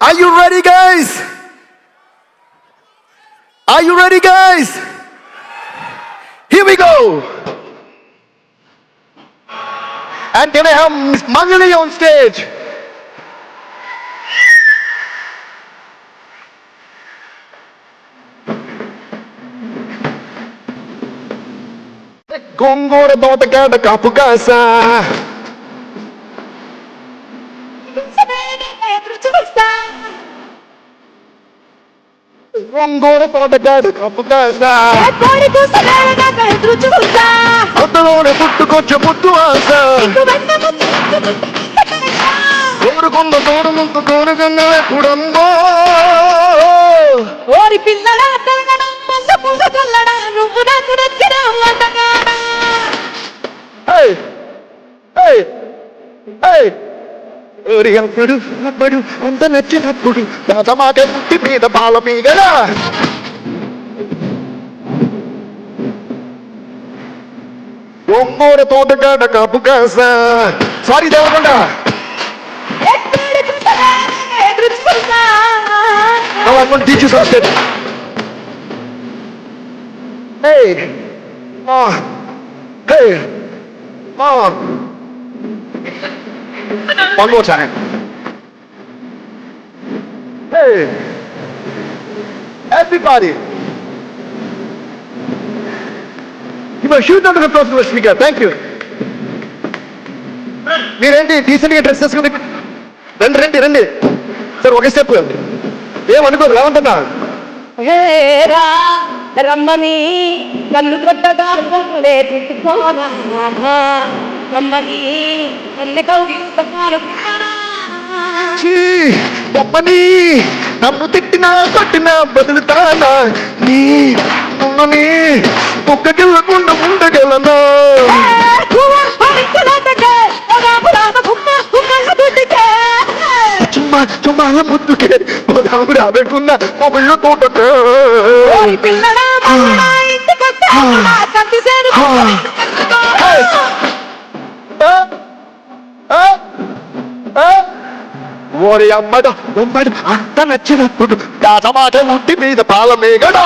Are you ready, guys? Are you ready, guys? Here we go. And can I have Miss Mangali on stage? గోంగూర దోటకాడ కాపు కాస గోంగూర తోటకాడ కాపు కాస పొద్దులోనే పుట్టుకొచ్చే పుట్టు ఆశ కోరుకున్న తోడు ముందు కోరుకున్న కుడంబో ఓరి పిల్లడా మంద పూస చల్లడా నువ్వు నాకు నచ్చిన వంటగాడా. Hey! Hey! Hey! ఓరి అప్పుడు అప్పుడు అంత నచ్చినప్పుడు రాజమాక ముట్టి మీద పాల మీగడా గోంగూర తోటకాడ కాపు కాస. Sorry Devakonda. Now I'm going to teach you something. Hey, Mom. Hey, Mom. One more time. Hey, everybody. You must shoot under the applause of the speaker. Thank you. మీరేంటి డీసెంట్గా డ్రెస్ చేసుకుని రండి రండి రండి సార్ ఒకే స్టెప్ ఏమనుకోదు రావంటున్నా రమ్మని కన్ను కొట్టగా రమ్మని కన్ను బొమ్మని నన్ను తిట్టినా కొట్టినా బదులుతానా నీ బొమ్మని ఒక్కగిల్లకుండా ఉండగలనా చుమ్మా చుమ్మా ముద్దుకే గోదాము రాబెట్టుకున్న మొబైల్ తోటకే ఓరి అమ్మడ బొమ్మడు అంత నచ్చినప్పుడు కాచమాట ముట్టి మీద పాల మేగడా